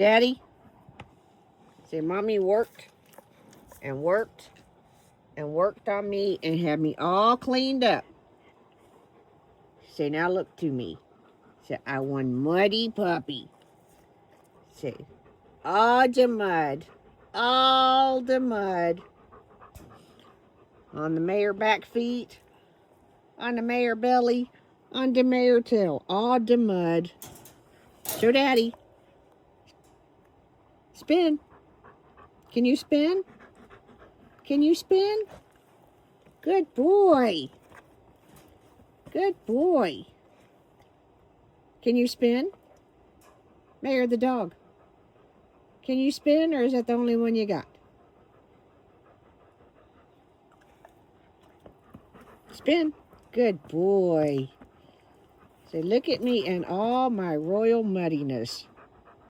Daddy, say Mommy worked and worked and worked on me and had me all cleaned up. Say, now look to me. Say, I one muddy puppy. Say, all the mud, all the mud on the mare back feet, on the mare belly, on the mare tail, all the mud. Show Daddy. Spin. Can you spin? Can you spin? Good boy. Good boy. Can you spin? Mayor the dog. Can you spin, or is that the only one you got? Spin. Good boy. Say, look at me and all my royal muddiness.